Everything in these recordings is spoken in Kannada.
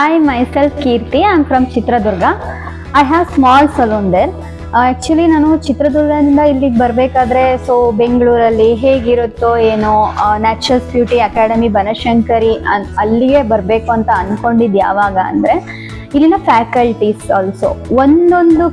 Hi, myself Kirti. I'm from Chitradurga. I have small salon there. Actually ನಾನು ಚಿತ್ರದುರ್ಗದಿಂದ ಇಲ್ಲಿಗೆ ಬರಬೇಕಾದ್ರೆ ಬೆಂಗಳೂರಲ್ಲಿ ಹೇಗಿರುತ್ತೋ ಏನೋ ನ್ಯಾಚುರಲ್ಸ್ ಬ್ಯೂಟಿ ಅಕಾಡೆಮಿ ಬನಶಂಕರಿ ಅಲ್ಲಿಗೆ ಬರಬೇಕು ಅಂತ ಅಂದ್ಕೊಂಡಿದ್ದು ಯಾವಾಗ ಅಂದರೆ ಇಲ್ಲಿನ ಫ್ಯಾಕಲ್ಟೀಸ್ ಆಲ್ಸೋ ಒಂದೊಂದು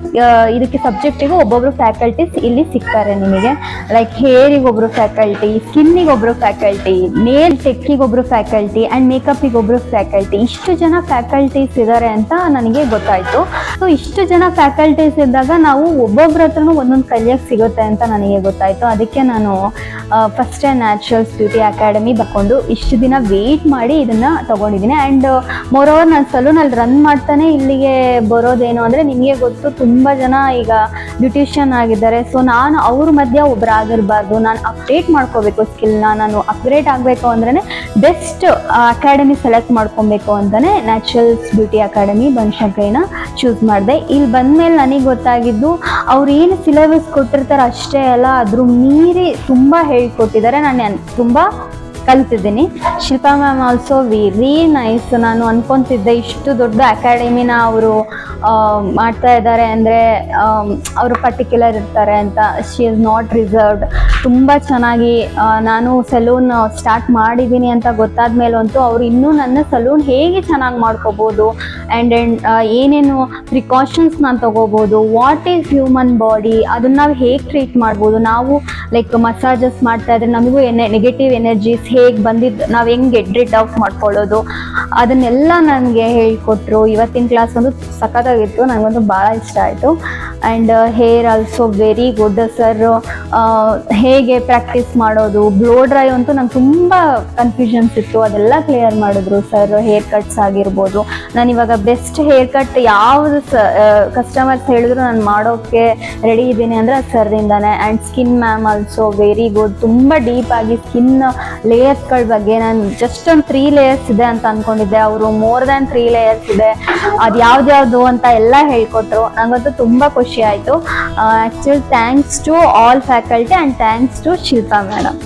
ಇದಕ್ಕೆ ಸಬ್ಜೆಕ್ಟಿಗೂ ಒಬ್ಬೊಬ್ರು ಫ್ಯಾಕಲ್ಟೀಸ್ ಇಲ್ಲಿ ಸಿಗ್ತಾರೆ ನಿಮಗೆ. ಲೈಕ್ ಹೇರಿಗೆ ಒಬ್ರು ಫ್ಯಾಕಲ್ಟಿ, ಸ್ಕಿನ್ನಿಗೆ ಒಬ್ರು ಫ್ಯಾಕಲ್ಟಿ, ನೇಲ್ ಟೆಕ್ಕಿಗೆ ಒಬ್ರು ಫ್ಯಾಕಲ್ಟಿ ಆ್ಯಂಡ್ ಮೇಕಪ್ಪಿಗೆ ಒಬ್ರು ಫ್ಯಾಕಲ್ಟಿ, ಇಷ್ಟು ಜನ ಫ್ಯಾಕಲ್ಟೀಸ್ ಇದ್ದಾರೆ ಅಂತ ನನಗೆ ಗೊತ್ತಾಯಿತು. ಸೊ ಇಷ್ಟು ಜನ ಫ್ಯಾಕಲ್ಟೀಸ್ ಇದ್ದಾಗ ನಾವು ಒಬ್ಬೊಬ್ರ ಹತ್ರನೂ ಒಂದೊಂದು ಕಲಿಯೋಕ್ಕೆ ಸಿಗುತ್ತೆ ಅಂತ ನನಗೆ ಗೊತ್ತಾಯಿತು. ಅದಕ್ಕೆ ನಾನು ಫಸ್ಟೇ ನ್ಯಾಚುರಲ್ಸ್ ಬ್ಯೂಟಿ ಅಕಾಡೆಮಿ ಬಂದು ಇಷ್ಟು ದಿನ ವೆಯ್ಟ್ ಮಾಡಿ ಇದನ್ನು ತೊಗೊಂಡಿದ್ದೀನಿ. ಆ್ಯಂಡ್ ಮೋರೋವರ್ ನಾನು ಸಲೂನಲ್ಲಿ ರನ್ ಮಾಡ್ತಾನೆ ಇಲ್ಲಿಗೆ ಬರೋದೇನು ಅಂದರೆ ನಿಮಗೆ ಗೊತ್ತು, ತುಂಬ ಜನ ಈಗ ಬ್ಯೂಟಿಷಿಯನ್ ಆಗಿದ್ದಾರೆ. ಸೊ ನಾನು ಅವ್ರ ಮಧ್ಯೆ ಒಬ್ಬರಾಗಿರಬಾರ್ದು, ನಾನು ಅಪ್ಡೇಟ್ ಮಾಡ್ಕೋಬೇಕು ಸ್ಕಿಲ್ನ. ನಾನು ಅಪ್ಗ್ರೇಡ್ ಆಗಬೇಕು ಅಂದ್ರೆ ಬೆಸ್ಟ್ ಅಕಾಡೆಮಿ ಸೆಲೆಕ್ಟ್ ಮಾಡ್ಕೊಬೇಕು ಅಂತಲೇ ನ್ಯಾಚುರಲ್ಸ್ ಬ್ಯೂಟಿ ಅಕಾಡೆಮಿ ಬನಶಂಕರಿನ ಚೂಸ್ ಮಾಡಿದೆ. ಇಲ್ಲಿ ಬಂದಮೇಲೆ ನನಗೆ ಗೊತ್ತಾಗಿದ್ದು ಅವ್ರು ಏನು ಸಿಲೆಬಸ್ ಕೊಟ್ಟಿರ್ತಾರೆ ಅಷ್ಟೇ ಅಲ್ಲ, ಅದ್ರ ಮೀರಿ ತುಂಬ ಹೇಳ್ಕೊಟ್ಟಿದ್ದಾರೆ. ನಾನು ತುಂಬ ಕಲ್ತಿದ್ದೀನಿ. Shilpa ma'am also very nice. ನಾನು ಅನ್ಕೊತಿದ್ದೆ ಇಷ್ಟು ದೊಡ್ಡ ಅಕಾಡೆಮಿನ ಅವರು ಮಾಡ್ತಾ ಇದ್ದಾರೆ ಅಂದರೆ ಅವರು ಪರ್ಟಿಕ್ಯುಲರ್ ಇರ್ತಾರೆ ಅಂತ. She is not reserved. ತುಂಬ ಚೆನ್ನಾಗಿ ನಾನು ಸಲೂನ್ ಸ್ಟಾರ್ಟ್ ಮಾಡಿದ್ದೀನಿ ಅಂತ ಗೊತ್ತಾದ ಮೇಲಂತೂ ಅವರು ಇನ್ನೂ ನನ್ನ ಸಲೂನ್ ಹೇಗೆ ಚೆನ್ನಾಗಿ ಮಾಡ್ಕೋಬೋದು ಆ್ಯಂಡ್ ಏನೇನು ಪ್ರಿಕಾಷನ್ಸ್ ನಾನು ತೊಗೋಬೋದು, ವಾಟ್ ಈಸ್ ಹ್ಯೂಮನ್ ಬಾಡಿ, ಅದನ್ನು ನಾವು ಹೇಗೆ ಟ್ರೀಟ್ ಮಾಡ್ಬೋದು, ನಾವು ಲೈಕ್ ಮಸಾಜಸ್ ಮಾಡ್ತಾ ಇದ್ರೆ ನಮಗೂ ನೆಗೆಟಿವ್ ಎನರ್ಜೀಸ್ ಹೇಗೆ ಬಂದಿದ್ದು ನಾವು ಹೆಂಗೆ ಗೆಟ್ ರಿಡ್ ಔಟ್ ಮಾಡ್ಕೊಳ್ಳೋದು, ಅದನ್ನೆಲ್ಲ ನನಗೆ ಹೇಳಿಕೊಟ್ರು. ಇವತ್ತಿನ ಕ್ಲಾಸ್ ಒಂದು ಸಖತ್ತಾಗಿತ್ತು, ನನಗಂತೂ ಭಾಳ ಇಷ್ಟ ಆಯಿತು. And hair also very good sir. ಹೇಗೆ ಪ್ರಾಕ್ಟೀಸ್ ಮಾಡೋದು, ಬ್ಲೋ ಡ್ರೈ ಅಂತೂ ನಂಗೆ ತುಂಬ ಕನ್ಫ್ಯೂಷನ್ಸ್ ಇತ್ತು, ಅದೆಲ್ಲ ಕ್ಲಿಯರ್ ಮಾಡಿದ್ರು ಸರ್. ಹೇರ್ ಕಟ್ಸ್ ಆಗಿರ್ಬೋದು, ನಾನು ಇವಾಗ ಬೆಸ್ಟ್ ಹೇರ್ ಕಟ್ ಯಾವುದು ಕಸ್ಟಮರ್ಸ್ ಹೇಳಿದ್ರು ನಾನು ಮಾಡೋಕ್ಕೆ ರೆಡಿ ಇದ್ದೀನಿ ಅಂದರೆ ಅದು ಸರ್ದಿಂದಾನೆ. And skin ma'am also very good. ತುಂಬ ಡೀಪಾಗಿ ಸ್ಕಿನ್ ಲೇಯರ್ಸ್ಗಳ ಬಗ್ಗೆ ನಾನು ಜಸ್ಟ್ ಒಂದು 3 ಲೇಯರ್ಸ್ ಇದೆ ಅಂತ ಅಂದ್ಕೊಂಡಿದ್ದೆ, ಅವರು ಮೋರ್ ದ್ಯಾನ್ 3 ಲೇಯರ್ಸ್ ಇದೆ, ಅದು ಯಾವ್ದು ಅಂತ ಎಲ್ಲ ಹೇಳ್ಕೊಟ್ರು. ನನಗಂತೂ ತುಂಬ ಖುಷಿ ಆಯಿತು. Actually thanks to all faculty and thanks to Shilpa madam.